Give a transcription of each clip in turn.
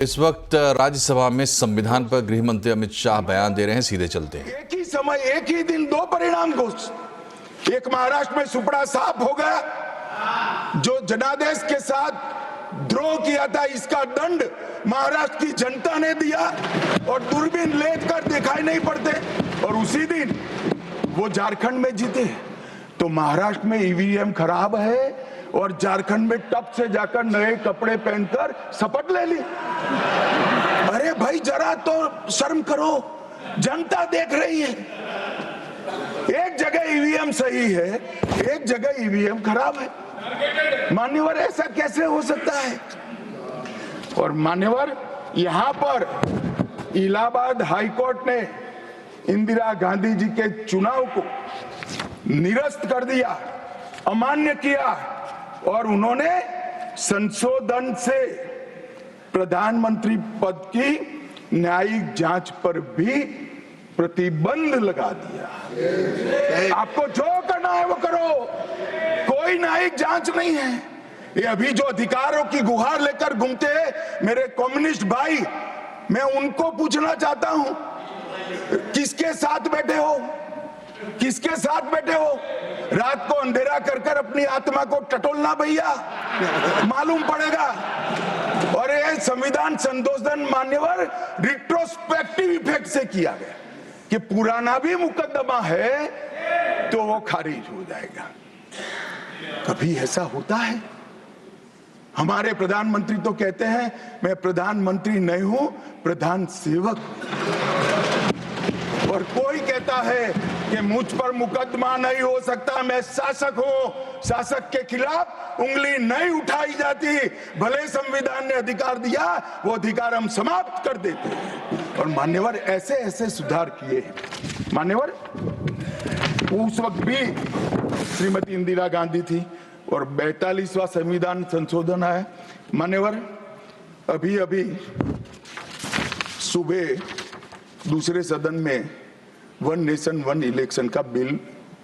इस वक्त राज्यसभा में संविधान पर गृह मंत्री अमित शाह बयान दे रहे हैं, सीधे चलते हैं। एक ही समय एक ही दिन दो परिणाम घोषित। एक महाराष्ट्र में सुपड़ा साफ हो गया, जो जनादेश के साथ द्रोह किया था इसका दंड महाराष्ट्र की जनता ने दिया और दूरबीन लेकर दिखाई नहीं पड़ते, और उसी दिन वो झारखंड में जीते। तो महाराष्ट्र में ईवीएम खराब है और झारखंड में टप से जाकर नए कपड़े पहनकर शपथ ले ली। अरे भाई जरा तो शर्म करो, जनता देख रही है। एक जगह ईवीएम सही है, एक जगह ईवीएम खराब है। मान्यवर, ऐसा कैसे हो सकता है? और मान्यवर, यहां पर इलाहाबाद हाईकोर्ट ने इंदिरा गांधी जी के चुनाव को निरस्त कर दिया, अमान्य किया, और उन्होंने संशोधन से प्रधानमंत्री पद की न्यायिक जांच पर भी प्रतिबंध लगा दिया। आपको जो करना है वो करो, कोई न्यायिक जांच नहीं है। ये अभी जो अधिकारों की गुहार लेकर घूमते हैं मेरे कम्युनिस्ट भाई, मैं उनको पूछना चाहता हूं, किसके साथ बैठे हो? किसके साथ बैठे हो? रात को अंधेरा कर कर अपनी आत्मा को टटोलना भैया, मालूम पड़ेगा। और ये संविधान संशोधन मान्यवर रिट्रोस्पेक्टिव इफेक्ट से किया गया कि पुराना भी मुकदमा है तो वो खारिज हो जाएगा। कभी ऐसा होता है? हमारे प्रधानमंत्री तो कहते हैं मैं प्रधानमंत्री नहीं हूं, प्रधान सेवक। और कोई कहता है कि मुझ पर मुकदमा नहीं हो सकता, मैं शासक हूं, शासक के खिलाफ उंगली नहीं उठाई जाती। भले संविधान ने अधिकार दिया, वो अधिकार हम समाप्त कर देते हैं। और मान्यवर ऐसे ऐसे सुधार किए हैं। मान्यवर, उस वक्त भी श्रीमती इंदिरा गांधी थी और 42वां संविधान संशोधन आया। मान्यवर, अभी अभी सुबह दूसरे सदन में वन नेशन वन इलेक्शन का बिल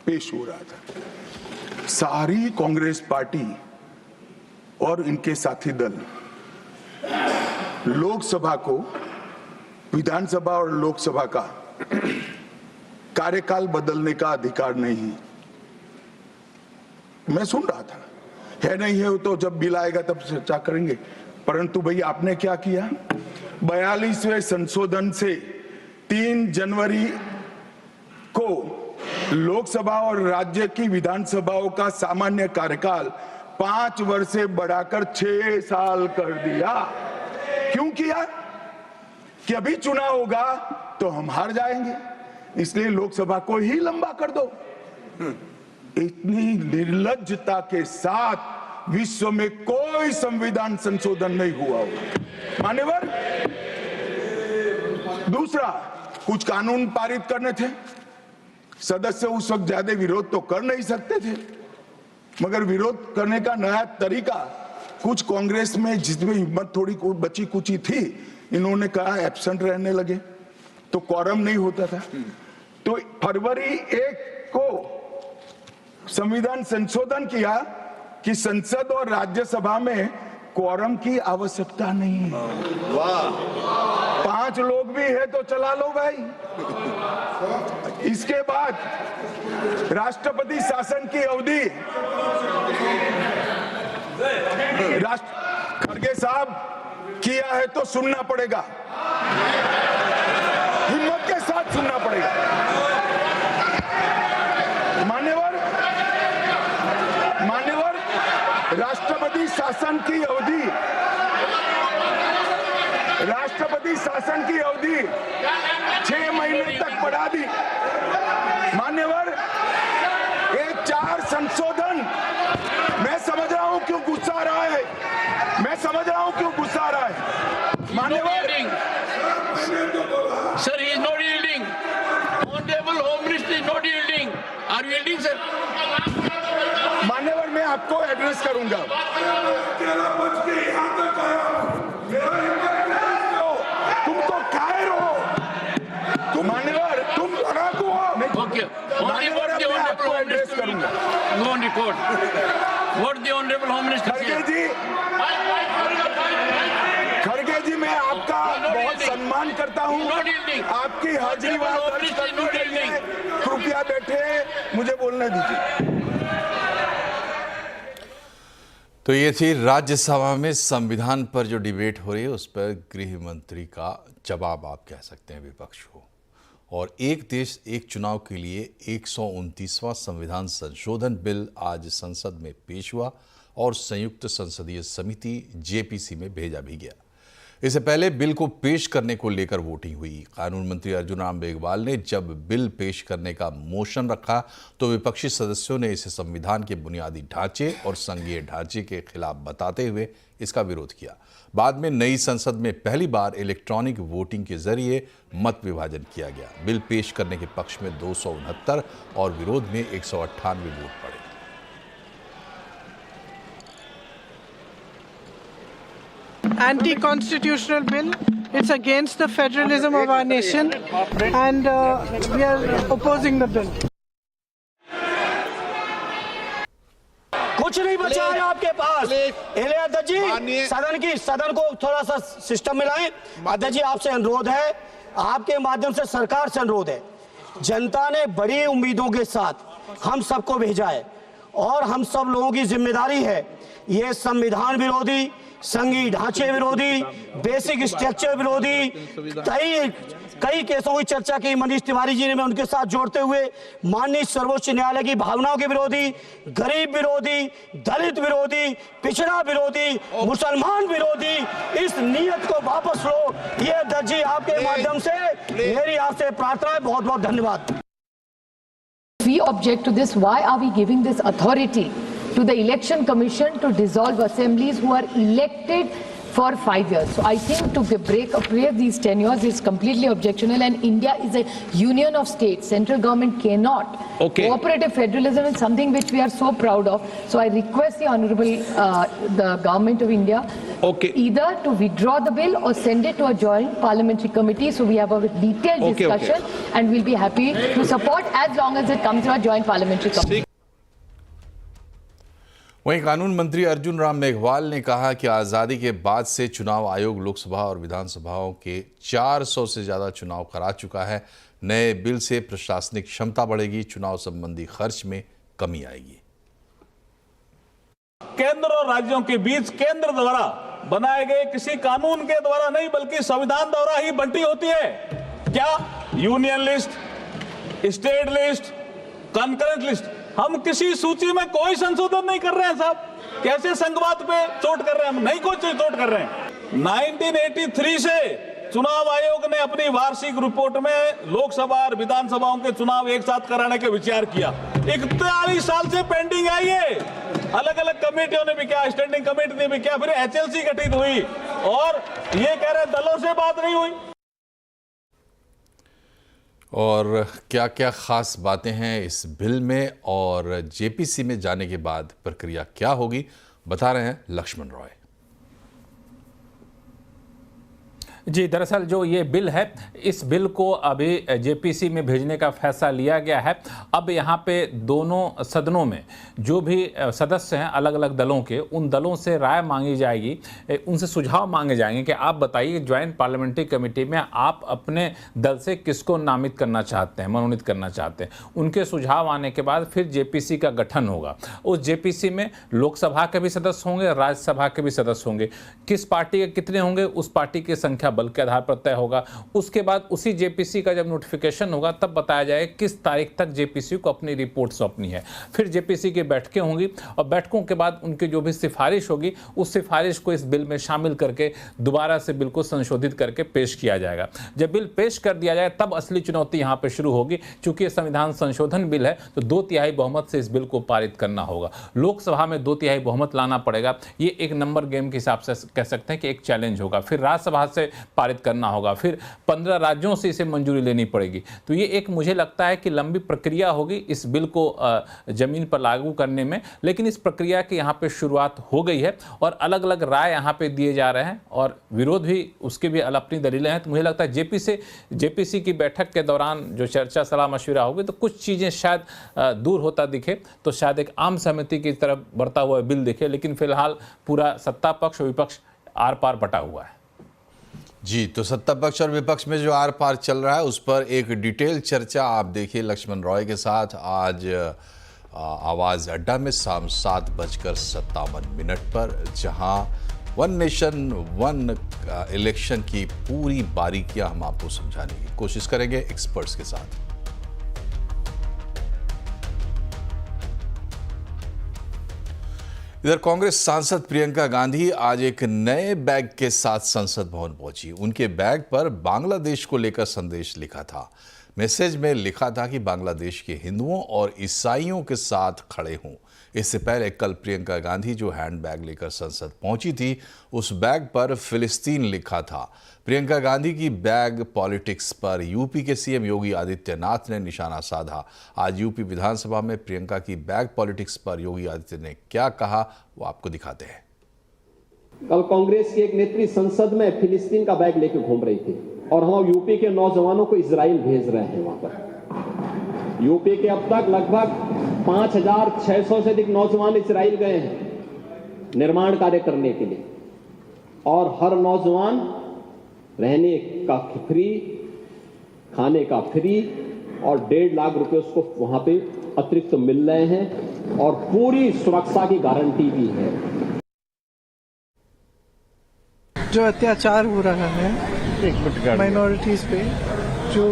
पेश हो रहा था। सारी कांग्रेस पार्टी और इनके साथी दल लोकसभा को, विधानसभा और लोकसभा का कार्यकाल बदलने का अधिकार नहीं। मैं सुन रहा था, है नहीं है तो जब बिल आएगा तब चर्चा करेंगे। परंतु भाई आपने क्या किया? 42वें संशोधन से 3 जनवरी को लोकसभा और राज्य की विधानसभाओं का सामान्य कार्यकाल 5 वर्ष से बढ़ाकर 6 साल कर दिया। क्यों किया? कि अभी चुनाव होगा तो हम हार जाएंगे, इसलिए लोकसभा को ही लंबा कर दो। इतनी निर्लज्जता के साथ विश्व में कोई संविधान संशोधन नहीं हुआ होगा। मान्यवर, दूसरा, कुछ कानून पारित करने थे। सदस्य उस वक्त ज्यादा विरोध तो कर नहीं सकते थे, मगर विरोध करने का नया तरीका कुछ कांग्रेस में, जिसमें हिम्मत थोड़ी बची कुची थी, इन्होंने कहा एब्सेंट रहने लगे तो क्वारम नहीं होता था। तो फरवरी 1 को संविधान संशोधन किया कि संसद और राज्यसभा में क्वारम की आवश्यकता नहीं है। वाह, 5 लोग भी है तो चला लो भाई। इसके बाद राष्ट्रपति शासन की अवधि, खड़गे साहब किया है तो सुनना पड़ेगा, हिम्मत के साथ सुनना पड़ेगा। मान्यवर, राष्ट्रपति शासन की अवधि, राष्ट्रपति शासन की अवधि 6 महीने तक बढ़ा दी। मान्यवर, ये 4 संशोधन, मैं समझ रहा हूं क्यों गुस्सा आ रहा है, मैं समझ रहा हूं क्यों गुस्सा आ रहा है। मान्यवर, Sir, he is not yielding. Honorable Home Minister is not yielding. Are you yielding, sir? मान्यवर, मैं आपको एड्रेस करूंगा। तुम तो कायर हो, तुम मान्यवर, तुम लड़ाकू हो। Okay. Only what the Honorable Home Minister will go on report. What the Honorable Home Minister said. खड़गे जी, मैं आप आपका बहुत सम्मान करता हूँ। आपकी हाजिरी वहां दर्ज कर दी गई है। कृपया बैठे, मुझे बोलने दीजिए। तो ये थी राज्यसभा में संविधान पर जो डिबेट हो रही है उस पर गृह मंत्री का जवाब, आप कह सकते हैं, विपक्ष को। और एक देश एक चुनाव के लिए 129वां संविधान संशोधन बिल आज संसद में पेश हुआ और संयुक्त संसदीय समिति जेपीसी में भेजा भी गया। इससे पहले बिल को पेश करने को लेकर वोटिंग हुई। कानून मंत्री अर्जुन राम मेघवाल ने जब बिल पेश करने का मोशन रखा तो विपक्षी सदस्यों ने इसे संविधान के बुनियादी ढांचे और संघीय ढांचे के खिलाफ बताते हुए इसका विरोध किया। बाद में नई संसद में पहली बार इलेक्ट्रॉनिक वोटिंग के जरिए मत विभाजन किया गया। बिल पेश करने के पक्ष में 269 और विरोध में 198 वोट पड़े। Anti-constitutional bill. It's against the federalism of our nation, and we are opposing the bill. कुछ नहीं बचा है आपके पास। अध्यक्ष जी, सदन को थोड़ा सा सिस्टम में लाएं। अध्यक्ष जी, आपसे अनुरोध है, आपके माध्यम से सरकार से अनुरोध है। जनता ने बड़ी उम्मीदों के साथ हम सबको भेजा है और हम सब लोगों की जिम्मेदारी है ये संविधान विरोधी, संघीय ढांचे विरोधी, बेसिक स्ट्रक्चर विरोधी कई केसों की चर्चा की मनीष तिवारी जी ने, मैं उनके साथ जोड़ते हुए माननीय सर्वोच्च न्यायालय की भावनाओं के विरोधी, गरीब विरोधी, दलित विरोधी, पिछड़ा विरोधी, मुसलमान विरोधी इस नीयत को वापस लो। ये अध्यक्ष जी आपके माध्यम से मेरी आपसे प्रार्थना है। बहुत बहुत धन्यवाद। We object to this. Why are we giving this authority to the Election Commission to dissolve assemblies who are elected for 5 years? So I think to break these tenures is completely objectionable, and India is a union of states. Central government cannot. Cooperative federalism is something which we are so proud of. So I request the Honorable the Government of India either to withdraw the bill or send it to a joint parliamentary committee so we have a detailed discussion, and we'll be happy to support as long as it comes to a joint parliamentary committee. वहीं कानून मंत्री अर्जुन राम मेघवाल ने कहा कि आज़ादी के बाद से चुनाव आयोग लोकसभा और विधानसभाओं के 400 से ज़्यादा चुनाव करा चुका है। नए बिल से प्रशासनिक क्षमता बढ़ेगी, चुनाव संबंधी खर्च में कमी आएगी। केंद्र और राज्यों के बीच केंद्र द्वारा बनाए गए किसी कानून के द्वारा नहीं बल्कि संविधान द्वारा ही बंटी होती है। क्या union list, state list, concurrent list, हम किसी सूची में कोई संशोधन नहीं कर रहे हैं साहब। कैसे संघवाद पे चोट कर रहे हैं? हम नहीं कोई चोट कर रहे हैं। 1983 से चुनाव आयोग ने अपनी वार्षिक रिपोर्ट में लोकसभा और विधानसभाओं के चुनाव एक साथ कराने का विचार किया। 41 साल से पेंडिंग है ये। अलग अलग कमेटियों ने भी क्या, स्टैंडिंग कमेटी ने भी क्या, फिर HLC गठित हुई और ये कह रहे दलों से बात नहीं हुई। और क्या क्या खास बातें हैं इस बिल में और जेपीसी में जाने के बाद प्रक्रिया क्या होगी, बता रहे हैं लक्ष्मण रॉय। जी, दरअसल जो ये बिल है, इस बिल को अभी जेपीसी में भेजने का फैसला लिया गया है। अब यहाँ पे दोनों सदनों में जो भी सदस्य हैं अलग अलग दलों के, उन दलों से राय मांगी जाएगी, उनसे सुझाव मांगे जाएंगे कि आप बताइए ज्वाइंट पार्लियामेंट्री कमेटी में आप अपने दल से किसको नामित करना चाहते हैं, मनोनीत करना चाहते हैं। उनके सुझाव आने के बाद फिर जेपीसी का गठन होगा। उस जेपीसी में लोकसभा के भी सदस्य होंगे, राज्यसभा के भी सदस्य होंगे। किस पार्टी के कितने होंगे उस पार्टी की संख्या बल के आधार पर तय होगा। उसके बाद उसी जेपीसी का जब नोटिफिकेशन होगा तब बताया जाएगा किस तारीख तक जेपीसी को अपनी रिपोर्ट सौंपनी है। फिर जेपीसी की बैठकें होंगी और बैठकों के बाद उनकी जो भी सिफारिश होगी उस सिफारिश को इस बिल में शामिल करके दोबारा से बिल को संशोधित करके पेश किया जाएगा। जब बिल पेश कर दिया जाए तब असली चुनौती यहाँ पर शुरू होगी। चूंकि ये संविधान संशोधन बिल है तो 2/3 बहुमत से इस बिल को पारित करना होगा। लोकसभा में 2/3 बहुमत लाना पड़ेगा। ये एक नंबर गेम के हिसाब से कह सकते हैं कि एक चैलेंज होगा। फिर राज्यसभा से पारित करना होगा, फिर 15 राज्यों से इसे मंजूरी लेनी पड़ेगी। तो ये एक मुझे लगता है कि लंबी प्रक्रिया होगी इस बिल को जमीन पर लागू करने में, लेकिन इस प्रक्रिया की यहाँ पे शुरुआत हो गई है और अलग अलग राय यहाँ पे दिए जा रहे हैं और विरोध भी, उसके भी अपनी दलीलें हैं। तो मुझे लगता है जेपीसी की बैठक के दौरान जो चर्चा सलाह मशविरा होगी तो कुछ चीज़ें शायद दूर होता दिखे, तो शायद एक आम सहमति की तरफ बढ़ता हुआ बिल दिखे, लेकिन फिलहाल पूरा सत्ता पक्ष और विपक्ष आर पार बटा हुआ है। जी, तो सत्ता पक्ष और विपक्ष में जो आर पार चल रहा है उस पर एक डिटेल चर्चा आप देखिए लक्ष्मण रॉय के साथ आज आवाज़ अड्डा में शाम 7:57 पर, जहां वन नेशन वन इलेक्शन की पूरी बारीकियां हम आपको समझाने की कोशिश करेंगे एक्सपर्ट्स के साथ। इधर कांग्रेस सांसद प्रियंका गांधी आज एक नए बैग के साथ संसद भवन पहुंची। उनके बैग पर बांग्लादेश को लेकर संदेश लिखा था। मैसेज में लिखा था कि बांग्लादेश के हिंदुओं और ईसाइयों के साथ खड़े हों। इससे पहले कल प्रियंका गांधी जो हैंड बैग लेकर संसद पहुंची थी, उस बैग पर फिलिस्तीन लिखा था। प्रियंका गांधी की बैग पॉलिटिक्स पर यूपी के सीएम योगी आदित्यनाथ ने निशाना साधा। आज यूपी विधानसभा में प्रियंका की बैग पॉलिटिक्स पर योगी आदित्य ने क्या कहा, वो आपको दिखाते हैं। कल कांग्रेस की एक नेत्री संसद में फिलिस्तीन का बैग लेकर घूम रही थी और हम यूपी के नौजवानों को इजराइल भेज रहे हैं। वहां पर यूपी के अब तक लगभग 5,600 से अधिक नौजवान इजराइल गए हैं निर्माण कार्य करने के लिए, और हर नौजवान रहने का फ्री, खाने का फ्री और 1.5 लाख रुपए उसको वहां पे अतिरिक्त तो मिल रहे हैं और पूरी सुरक्षा की गारंटी भी है। जो अत्याचार हो रहा है माइनॉरिटीज पे, जो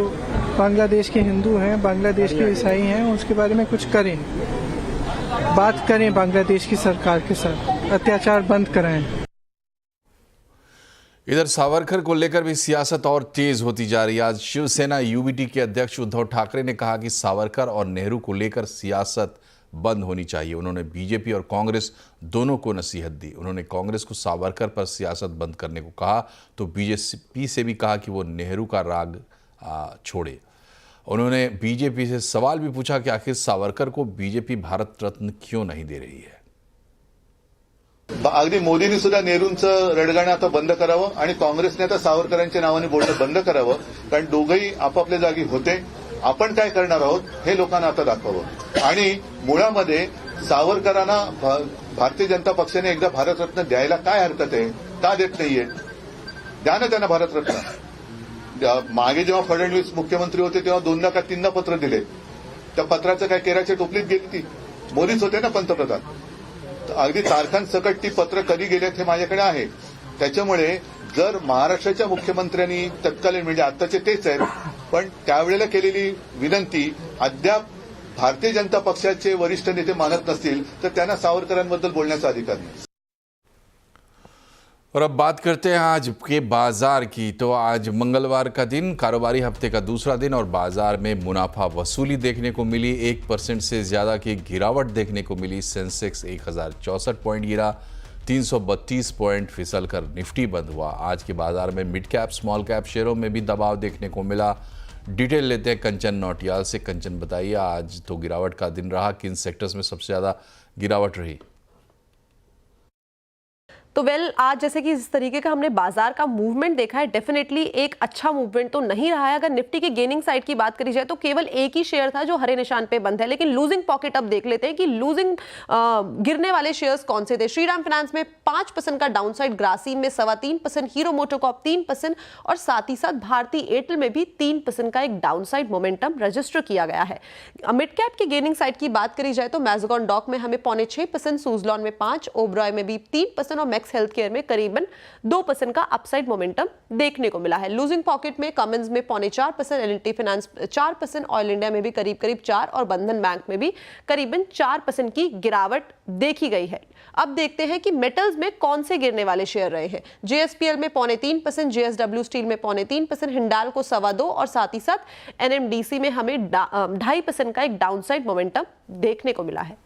बांग्लादेश के हिंदू हैं, बांग्लादेश के ईसाई हैं, उसके बारे में कुछ करें, बात करें बांग्लादेश की सरकार के साथ, अत्याचार बंद कराएं। इधर सावरकर को लेकर भी सियासत और तेज होती जा रही है। आज शिवसेना यूबीटी के अध्यक्ष उद्धव ठाकरे ने कहा कि सावरकर और नेहरू को लेकर सियासत बंद होनी चाहिए। उन्होंने बीजेपी और कांग्रेस दोनों को नसीहत दी। उन्होंने कांग्रेस को सावरकर पर सियासत बंद करने को कहा तो बीजेपी से भी कहा कि वो नेहरू का राग छोड़े। उन्होंने बीजेपी से सवाल भी पूछा कि आखिर सावरकर को बीजेपी भारत रत्न क्यों नहीं दे रही है। अगदी मोदींनी सुद्धा नेहरूंचं रडगाणं आता बंद करावं आणि काँग्रेसने आता सावरकरांच्या नावाने बोलणं बंद करावं, कारण दोघंही आपापल्या जागी होते। आपण काय करणार आहोत हे लोकांना आता दाखवावं। आणि मुळामध्ये सावरकरांना भारतीय जनता पक्षाने एकदा भारतरत्न द्यायला काय हरकत आहे? का देत नाहीये? द्या ना त्यांना भारतरत्न। मागे जेव्हा फडणवीस मुख्यमंत्री होते तेव्हा 2दा का 3दा पत्र दिले, त्या पत्राचं काय केराच्या टोपलीत गेली ती? मोदीच होते ना पंतप्रधान। अगदी तारखांसकट ती पत्र कधी गेलेत हे माझ्याकडे आहे। त्याच्यामुळे जर महाराष्ट्राच्या मुख्यमंत्र्यांनी तत्कालीन म्हणजे आत्ताचे तेच आहेत, पण त्यावेळेला केलेली विनंती अद्याप भारतीय जनता पक्षाचे वरिष्ठ नेते मानत नसतील तर त्यांना सावरकरांबद्दल बोलण्याचा अधिकार नाही। और अब बात करते हैं आज के बाजार की। तो आज मंगलवार का दिन, कारोबारी हफ्ते का दूसरा दिन, और बाजार में मुनाफा वसूली देखने को मिली। 1% से ज़्यादा की गिरावट देखने को मिली। सेंसेक्स 1064 पॉइंट गिरा, 332 पॉइंट फिसल कर निफ्टी बंद हुआ। आज के बाजार में मिड कैप स्मॉल कैप शेयरों में भी दबाव देखने को मिला। डिटेल लेते हैं कंचन नौटियाल से। कंचन, बताइए आज तो गिरावट का दिन रहा, किन सेक्टर्स में सबसे ज़्यादा गिरावट रही? तो आज जैसे कि इस तरीके का हमने बाजार का मूवमेंट देखा है, डेफिनेटली एक अच्छा मूवमेंट तो नहीं रहा है। अगर निफ्टी की गेनिंग साइड की बात करी जाए तो केवल एक ही शेयर था जो हरे निशान पे बंद है, लेकिन लूजिंग पॉकेट अब देख लेते हैं कि लूजिंग गिरने वाले शेयर्स कौन से थे। श्रीराम फाइनेंस में 5% का डाउनसाइड, ग्रासिम में 3.25%, हीरो मोटोकॉर्प 3% और साथ ही साथ भारती एयरटेल में भी 3% का एक डाउनसाइड मोमेंटम रजिस्टर किया गया है। मिड कैप की गेनिंग साइड की बात करी जाए तो मैज़गॉन डॉक में हमें 6.25%, सूजलॉन में 5%, ओबरॉय में भी 3% और हेल्थ केयर में करीबन 2% का अपसाइड मोमेंटम देखने को मिला है। लूजिंग पॉकेट में कमिंस में 4.25%, एल&टी फाइनेंस 4%, ऑयल इंडिया में भी करीब 4% और बंधन बैंक में भी करीबन 4% की गिरावट देखी गई है। अब देखते हैं कि मेटल्स में कौन से गिरने वाले शेयर रहे हैं। जेएसपीएल में 3.25%, जेएसडब्ल्यू स्टील में 3.25%, हिंडाल्को 2.25% और साथ ही साथ एनएमडीसी में हमें 2.5% का एक डाउनसाइड मोमेंटम देखने को मिला है।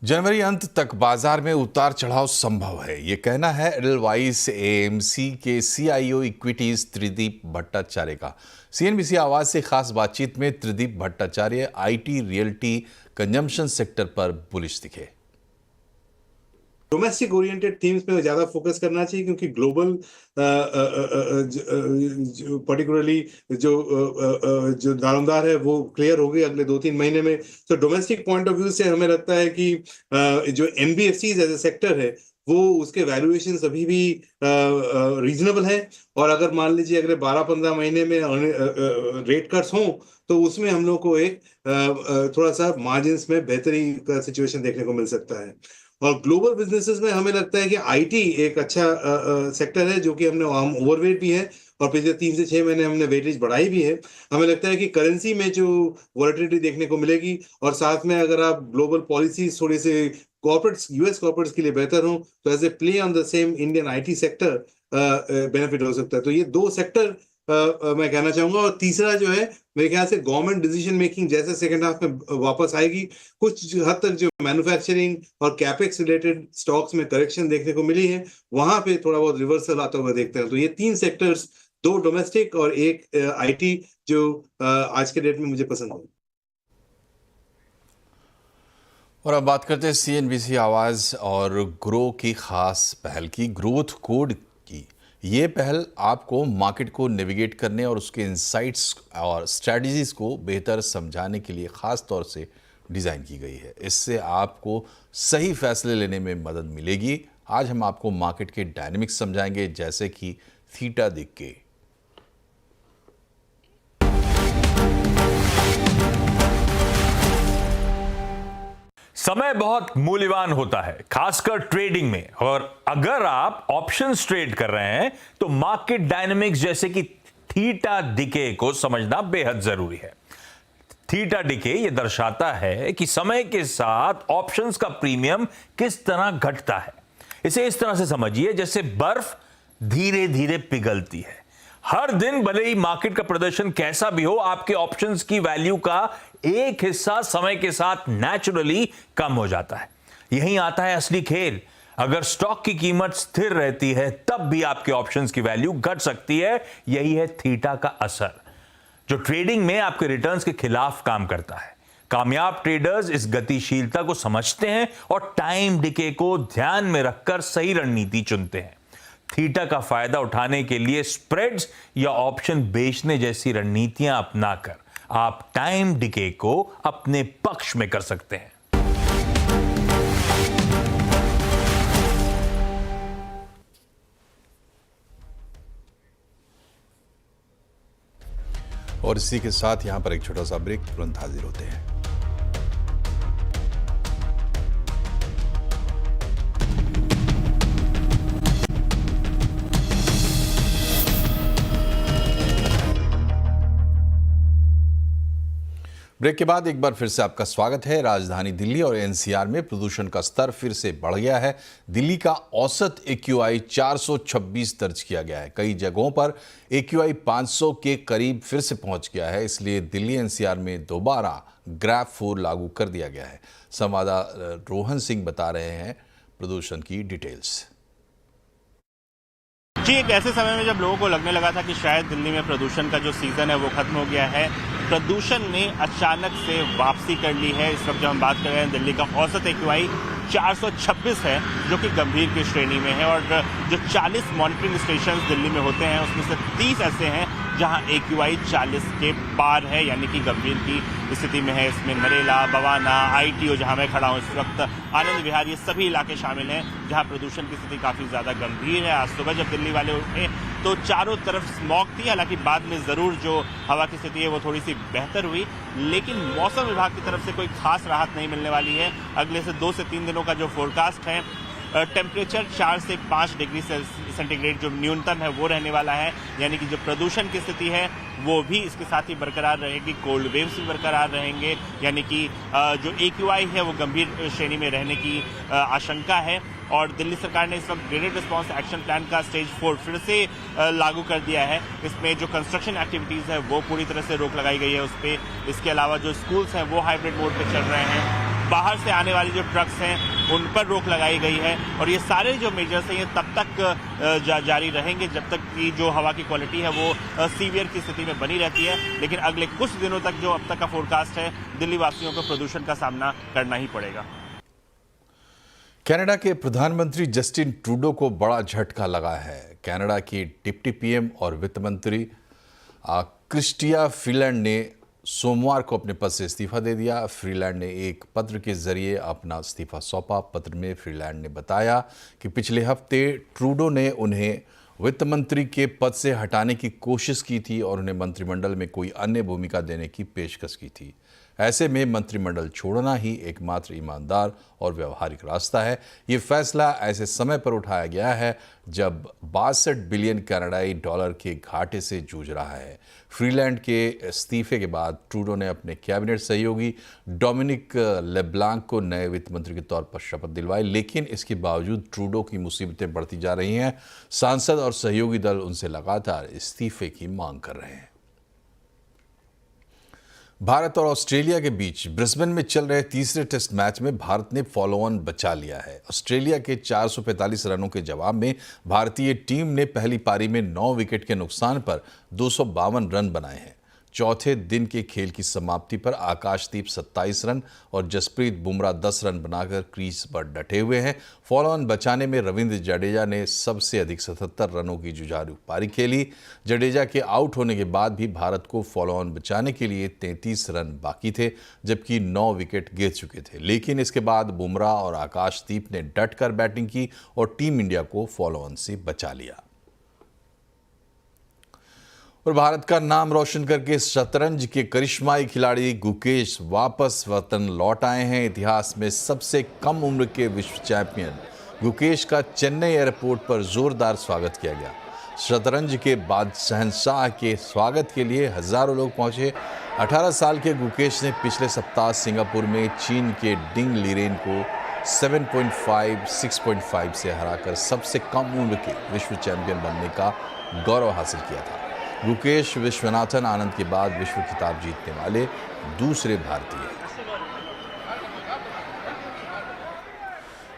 जनवरी अंत तक बाजार में उतार चढ़ाव संभव है, ये कहना है एडलवाइस एएमसी के सीआईओ इक्विटीज त्रिदीप भट्टाचार्य का। सीएनबीसी आवाज से खास बातचीत में Tridip Bhattacharya IT, realty, consumption sector पर बुलिश दिखे। डोमेस्टिक ओरिएंटेड थीम्स पे ज़्यादा फोकस करना चाहिए, क्योंकि ग्लोबल पर्टिकुलरली जो दारोमदार है वो क्लियर होगी अगले 2-3 महीने में। तो डोमेस्टिक पॉइंट ऑफ व्यू से हमें लगता है कि जो एनबीएफसीज एज ए सेक्टर है वो उसके वैल्यूएशन अभी भी रीजनेबल है। और अगर मान लीजिए अगले 12-15 महीने में रेट कट्स हों तो उसमें हम लोग को एक थोड़ा सा मार्जिन्स में बेहतरी का सिचुएशन देखने को मिल सकता है। और ग्लोबल बिजनेसेस में हमें लगता है कि आईटी एक अच्छा सेक्टर है, जो कि हम ओवरवेट भी है और पिछले 3 से 6 महीने हमने वेटेज बढ़ाई भी है। हमें लगता है कि करेंसी में जो वॉलेटिलिटी देखने को मिलेगी और साथ में अगर आप ग्लोबल पॉलिसीज थोड़े से कॉर्पोरेट्स, यूएस कॉर्पोरेट्स के लिए बेहतर हो तो as a play on the same Indian IT sector benefit हो सकता है। तो ये 2 सेक्टर मैं कहना चाहूंगा। और तीसरा जो है, मेरे ख्याल से गवर्नमेंट डिसीजन मेकिंग जैसे सेकंड हाफ में वापस आएगी, कुछ हद तक जो मैन्युफैक्चरिंग और कैपेक्स रिलेटेड स्टॉक्स में करेक्शन देखने को मिली है, वहां पे थोड़ा बहुत रिवर्सल आता हुआ देखते हैं। तो ये 3 सेक्टर्स, 2 डोमेस्टिक और 1 आईटी, जो आज के डेट में मुझे पसंद है। और अब बात करते हैं सीएनबीसी आवाज़ और ग्रो की खास पहल की, ग्रोथ कोड की। ये पहल आपको मार्केट को नेविगेट करने और उसके इंसाइट्स और स्ट्रैटेजीज़ को बेहतर समझाने के लिए ख़ास तौर से डिज़ाइन की गई है। इससे आपको सही फैसले लेने में मदद मिलेगी। आज हम आपको मार्केट के डायनेमिक्स समझाएंगे, जैसे कि थीटा डिके। समय बहुत मूल्यवान होता है, खासकर ट्रेडिंग में। और अगर आप ऑप्शंस ट्रेड कर रहे हैं तो मार्केट डायनेमिक्स जैसे कि थीटा डिके को समझना बेहद जरूरी है। थीटा डिके ये दर्शाता है कि समय के साथ ऑप्शंस का प्रीमियम किस तरह घटता है। इसे इस तरह से समझिए जैसे बर्फ धीरे धीरे पिघलती है। हर दिन भले ही मार्केट का प्रदर्शन कैसा भी हो, आपके ऑप्शंस की वैल्यू का एक हिस्सा समय के साथ नेचुरली कम हो जाता है। यहीं आता है असली खेल। अगर स्टॉक की कीमत स्थिर रहती है तब भी आपके ऑप्शंस की वैल्यू घट सकती है। यही है थीटा का असर, जो ट्रेडिंग में आपके रिटर्न्स के खिलाफ काम करता है। कामयाब ट्रेडर्स इस गतिशीलता को समझते हैं और टाइम डिके को ध्यान में रखकर सही रणनीति चुनते हैं। थीटा का फायदा उठाने के लिए स्प्रेड्स या ऑप्शन बेचने जैसी रणनीतियां अपनाकर आप टाइम डिके को अपने पक्ष में कर सकते हैं। और इसी के साथ यहां पर एक छोटा सा ब्रेक, तुरंत हाजिर होते हैं। ब्रेक के बाद एक बार फिर से आपका स्वागत है। राजधानी दिल्ली और एनसीआर में प्रदूषण का स्तर फिर से बढ़ गया है। दिल्ली का औसत AQI 426 दर्ज किया गया है। कई जगहों पर AQI 500 के करीब फिर से पहुंच गया है। इसलिए दिल्ली एनसीआर में दोबारा ग्रैब 4 लागू कर दिया गया है। संवाददाता रोहन सिंह बता रहे हैं प्रदूषण की डिटेल्स। जी, एक ऐसे समय में जब लोगों को लगने लगा था कि शायद दिल्ली में प्रदूषण का जो सीजन है वो खत्म हो गया है, प्रदूषण ने अचानक से वापसी कर ली है। इस वक्त जब हम बात कर रहे हैं, दिल्ली का औसत AQI 426 है, जो कि गंभीर की श्रेणी में है। और जो 40 मॉनिटरिंग स्टेशन दिल्ली में होते हैं उसमें से 30 ऐसे हैं जहां AQI 40 के पार है, यानी कि गंभीर की स्थिति में है। इसमें नरेला, बवाना, ITO जहां मैं खड़ा हूं इस वक्त, आनंद विहार, ये सभी इलाके शामिल हैं जहां प्रदूषण की स्थिति काफी ज्यादा गंभीर है। आज सुबह जब दिल्ली वाले उठे तो चारों तरफ स्मॉग थी। हालांकि बाद में जरूर जो हवा की स्थिति है वो थोड़ी सी बेहतर हुई, लेकिन मौसम विभाग की तरफ से कोई खास राहत नहीं मिलने वाली है। अगले से 2 से 3 दिनों का जो फोरकास्ट है, टेम्परेचर 4 से 5 डिग्री सेंटीग्रेड जो न्यूनतम है वो रहने वाला है, यानी कि जो प्रदूषण की स्थिति है वो भी इसके साथ ही बरकरार रहेगी। कोल्ड वेव्स भी बरकरार रहेंगे, यानी कि जो AQI है वो गंभीर श्रेणी में रहने की आशंका है। और दिल्ली सरकार ने इस वक्त ग्रेडेड रिस्पांस एक्शन प्लान का स्टेज 4 फिर से लागू कर दिया है। इसमें जो कंस्ट्रक्शन एक्टिविटीज़ है वो पूरी तरह से रोक लगाई गई है उस पर। इसके अलावा जो स्कूल्स हैं वो हाइब्रिड मोड पे चल रहे हैं। बाहर से आने वाली जो ट्रक्स हैं उन पर रोक लगाई गई है। और ये सारे जो मेजर्स हैं ये तब तक जारी रहेंगे जब तक कि जो हवा की क्वालिटी है वो सीवियर की स्थिति में बनी रहती है। लेकिन अगले कुछ दिनों तक जो अब तक का फोरकास्ट है, दिल्ली वासियों को प्रदूषण का सामना करना ही पड़ेगा। कनाडा के प्रधानमंत्री जस्टिन ट्रूडो को बड़ा झटका लगा है। कनाडा की डिप्टी PM और वित्त मंत्री क्रिस्टिया फिनलैंड ने सोमवार को अपने पद से इस्तीफा दे दिया। फ्रीलैंड ने एक पत्र के जरिए अपना इस्तीफा सौंपा। पत्र में फ्रीलैंड ने बताया कि पिछले हफ्ते ट्रूडो ने उन्हें वित्त मंत्री के पद से हटाने की कोशिश की थी और उन्हें मंत्रिमंडल में कोई अन्य भूमिका देने की पेशकश की थी। ऐसे में मंत्रिमंडल छोड़ना ही एकमात्र ईमानदार और व्यवहारिक रास्ता है। ये फैसला ऐसे समय पर उठाया गया है जब 62 बिलियन कनाडाई डॉलर के घाटे से जूझ रहा है। फ्रीलैंड के इस्तीफे के बाद ट्रूडो ने अपने कैबिनेट सहयोगी डोमिनिक लेब्लांक को नए वित्त मंत्री के तौर पर शपथ दिलवाई, लेकिन इसके बावजूद ट्रूडो की मुसीबतें बढ़ती जा रही हैं। सांसद और सहयोगी दल उनसे लगातार इस्तीफे की मांग कर रहे हैं। भारत और ऑस्ट्रेलिया के बीच ब्रिस्बेन में चल रहे तीसरे टेस्ट मैच में भारत ने फॉलो ऑन बचा लिया है। ऑस्ट्रेलिया के 445 रनों के जवाब में भारतीय टीम ने पहली पारी में 9 विकेट के नुकसान पर 252 रन बनाए हैं। चौथे दिन के खेल की समाप्ति पर आकाशदीप 27 रन और जसप्रीत बुमराह 10 रन बनाकर क्रीज पर डटे हुए हैं। फॉलो ऑन बचाने में रविंद्र जडेजा ने सबसे अधिक 77 रनों की जुझारू पारी खेली। जडेजा के आउट होने के बाद भी भारत को फॉलो ऑन बचाने के लिए 33 रन बाकी थे, जबकि 9 विकेट गिर चुके थे। लेकिन इसके बाद बुमराह और आकाशदीप ने डटकर बैटिंग की और टीम इंडिया को फॉलो ऑन से बचा लिया। और भारत का नाम रोशन करके शतरंज के करिश्माई खिलाड़ी गुकेश वापस वतन लौट आए हैं। इतिहास में सबसे कम उम्र के विश्व चैंपियन गुकेश का चेन्नई एयरपोर्ट पर जोरदार स्वागत किया गया। शतरंज के बाद शहंशाह के स्वागत के लिए हजारों लोग पहुंचे। 18 साल के गुकेश ने पिछले सप्ताह सिंगापुर में चीन के डिंग लीरेन को 7.5, 6.5 से हराकर सबसे कम उम्र के विश्व चैंपियन बनने का गौरव हासिल किया था। गुकेश विश्वनाथन आनंद के बाद विश्व खिताब जीतने वाले दूसरे भारतीय हैं।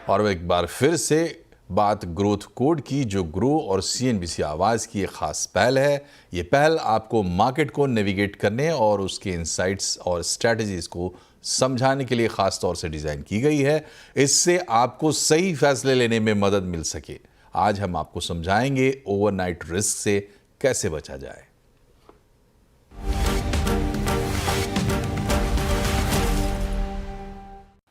और एक बार फिर से बात ग्रोथ कोड की, जो ग्रो और CNBC आवाज़ की एक खास पहल है। ये पहल आपको मार्केट को नेविगेट करने और उसके इंसाइट्स और स्ट्रैटेजीज को समझाने के लिए ख़ास तौर से डिज़ाइन की गई है। इससे आपको सही फैसले लेने में मदद मिल सके। आज हम आपको समझाएंगे ओवरनाइट रिस्क से कैसे बचा जाए।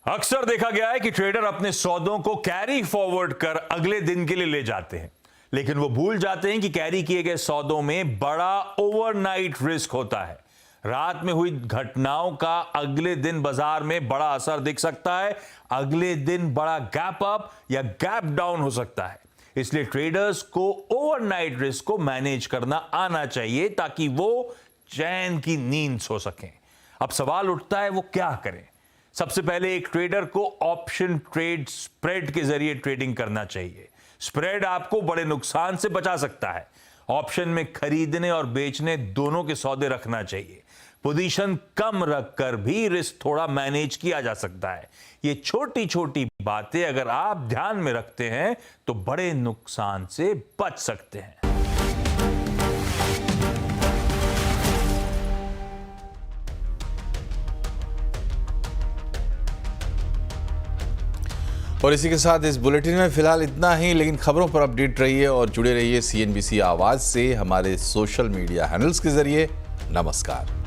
अक्सर देखा गया है कि ट्रेडर अपने सौदों को कैरी फॉरवर्ड कर अगले दिन के लिए ले जाते हैं, लेकिन वो भूल जाते हैं कि कैरी किए गए सौदों में बड़ा ओवरनाइट रिस्क होता है। रात में हुई घटनाओं का अगले दिन बाजार में बड़ा असर दिख सकता है। अगले दिन बड़ा गैप अप या गैप डाउन हो सकता है। इसलिए ट्रेडर्स को ओवरनाइट रिस्क को मैनेज करना आना चाहिए ताकि वो चैन की नींद सो सकें। अब सवाल उठता है वो क्या करें। सबसे पहले एक ट्रेडर को ऑप्शन ट्रेड स्प्रेड के जरिए ट्रेडिंग करना चाहिए। स्प्रेड आपको बड़े नुकसान से बचा सकता है। ऑप्शन में खरीदने और बेचने दोनों के सौदे रखना चाहिए। पोजीशन कम रखकर भी रिस्क थोड़ा मैनेज किया जा सकता है। ये छोटी छोटी बातें अगर आप ध्यान में रखते हैं तो बड़े नुकसान से बच सकते हैं। और इसी के साथ इस बुलेटिन में फिलहाल इतना ही, लेकिन खबरों पर अपडेट रहिए और जुड़े रहिए CNBC आवाज से हमारे सोशल मीडिया हैंडल्स के जरिए। नमस्कार।